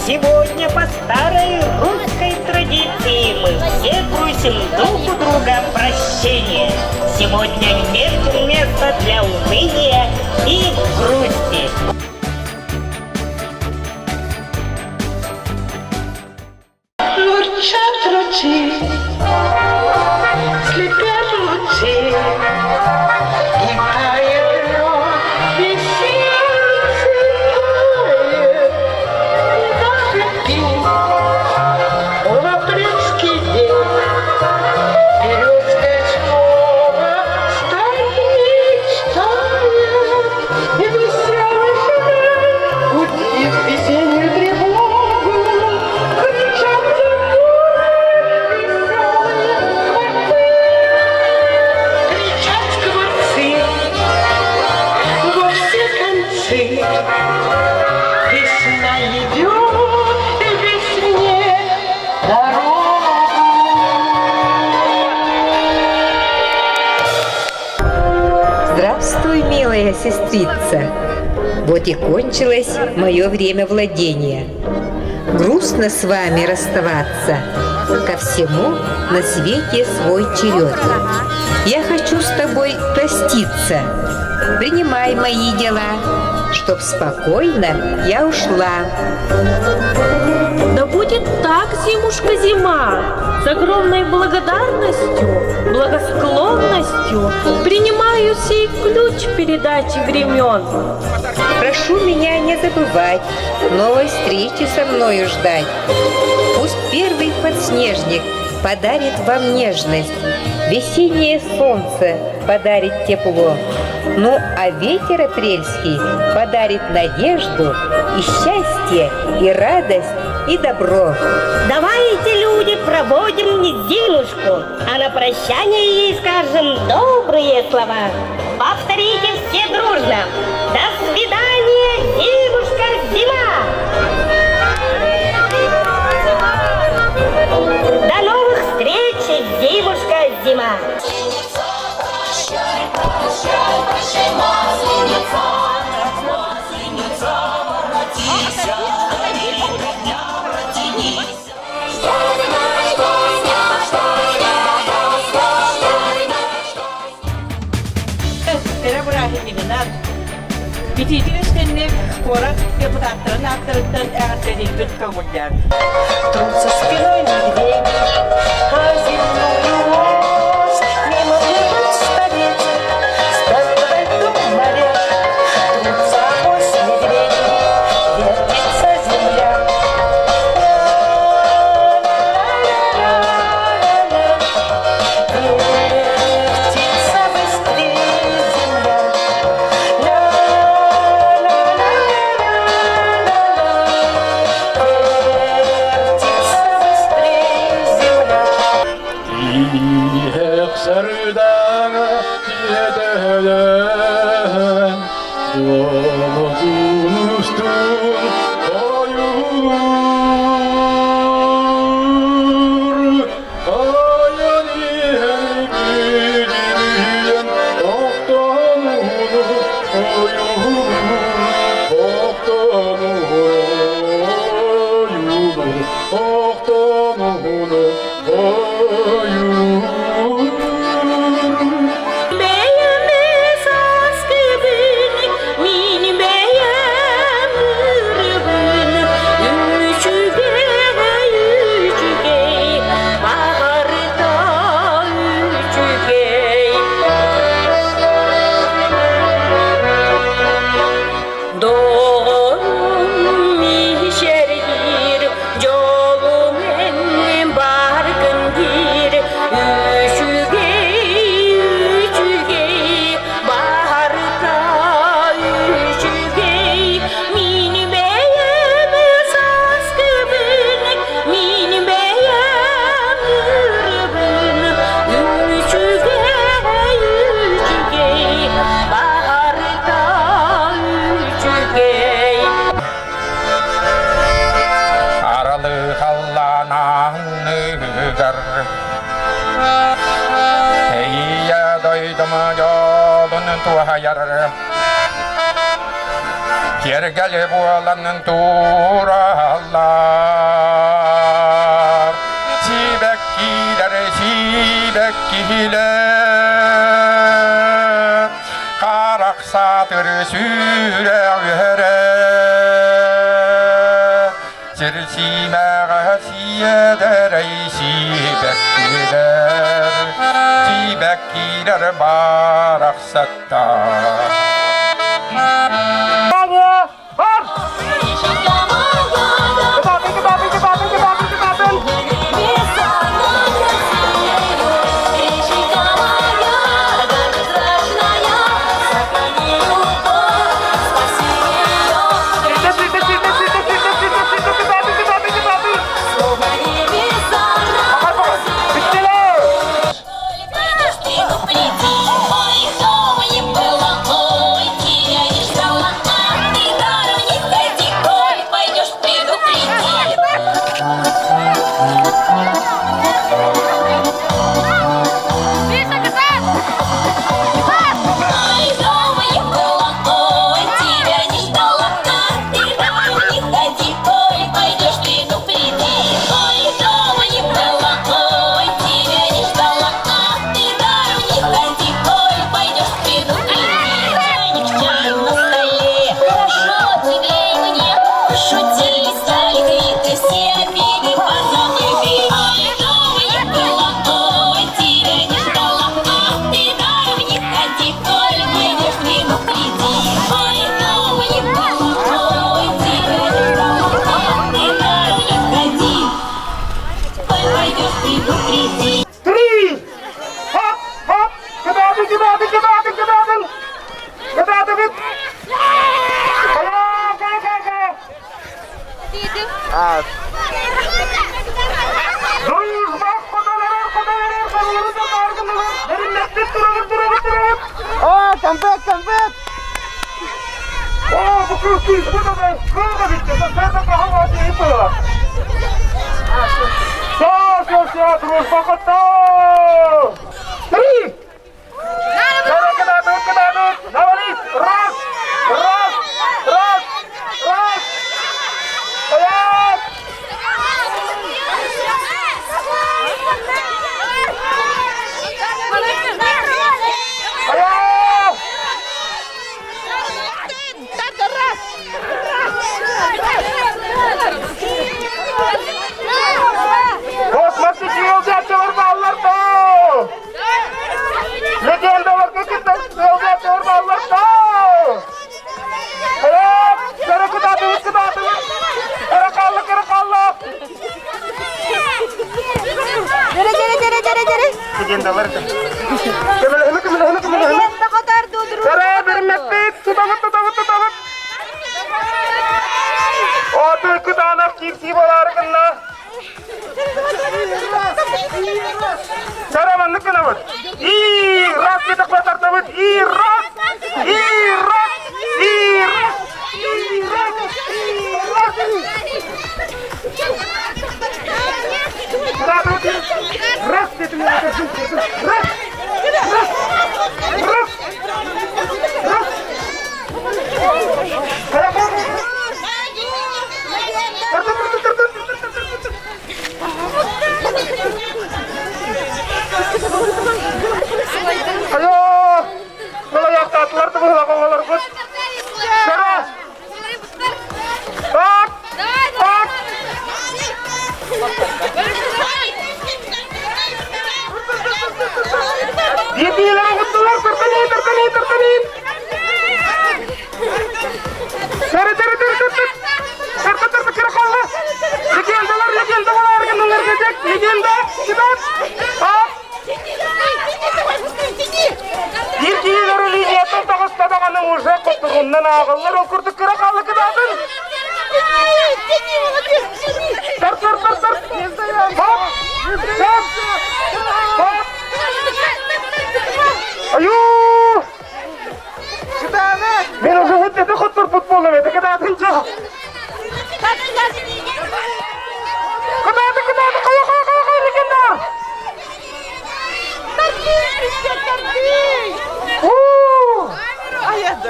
Сегодня по старой русской традиции мы все просим друг у друга прощения. Сегодня нет места для уныния и грусти. Журчат ручьи, слепят лучи, и тает лед весенний тает, и даже пень в апрельский день березкой снова стоит, мечтает, и веселый фонарь, утив весеннюю тревогу, кричат весна идет, и весне дорога. Здравствуй, милая сестрица. Вот и кончилось мое время владения. Грустно с вами расставаться. Ко всему на свете свой черед. Я хочу с тобой проститься. Принимай мои дела, чтоб спокойно я ушла. Да будет так, зимушка, зима, с огромной благодарностью, благосклонностью принимаю сей ключ передачи времен. Прошу меня не забывать, новой встречи со мною ждать. Пусть первый подснежник подарит вам нежность, весеннее солнце подарит тепло. Ну, а ветер апрельский подарит надежду и счастье, и радость, и добро. Давайте, люди, проводим не зимушку, а на прощание ей скажем добрые слова. Повторите все дружно. До свидания, зимушка-зима! До новых встреч, зимушка-зима! Пятидесятилетний скоро депутаттарын авторитет әртедейді көгілдер. Трутся спиной медведь, а земную ось мимо бегут столетия, статуя дом моря. Трутся ось медведь, вертится земля. Вертится быстрее земля. Sarıdağ'a yedelen yolun üstün koyur ayani bildiğin oktanunu koyur oktanunu oktanunu koyur. Tergeli bulanın turallar Sibekkiler Karak satır sürevere Sirsimeğe siyeder ey Sibekkiler barak sattar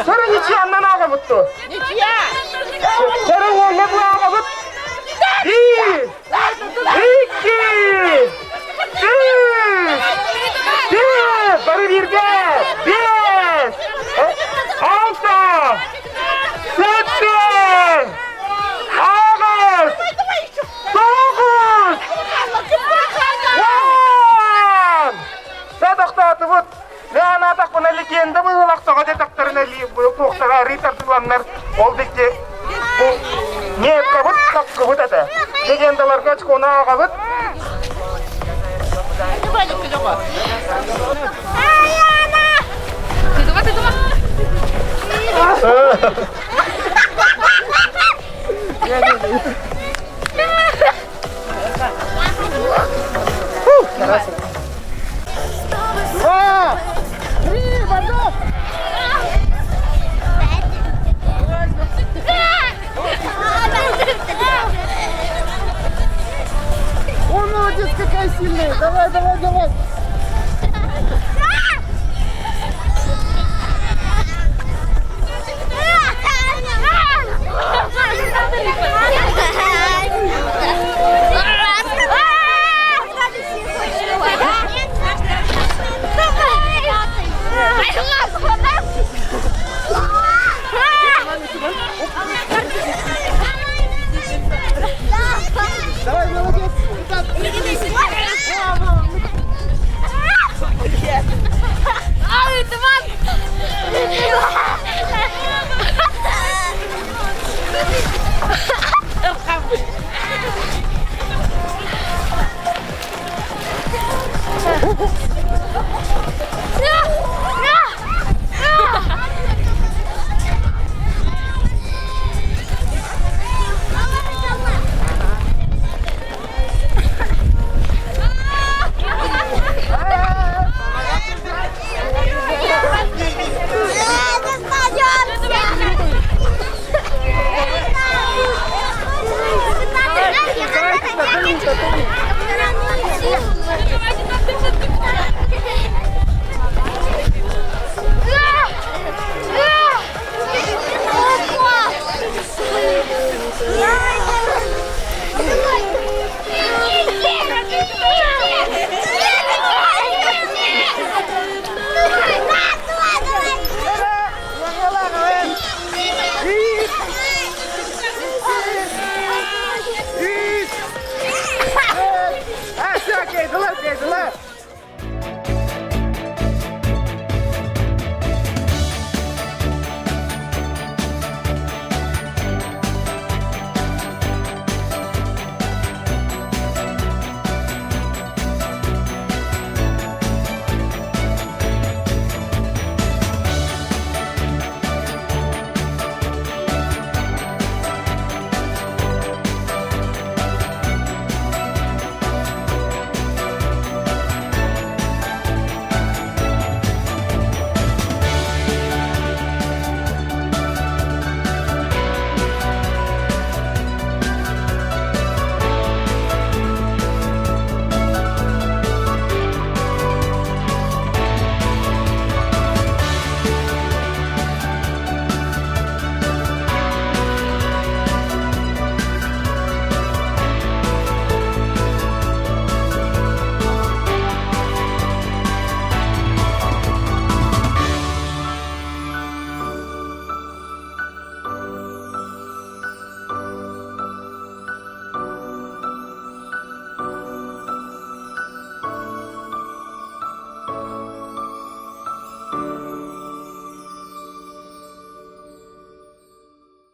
Sonra hiç yandan ağabeyim. Олақтаға детақтарына тоқтарға ритартыланнар ол бекте не қабыт қап қыбыт әді. Легендаларға чкона қабыт. О, молодец, какая сильная! Давай, давай, давай!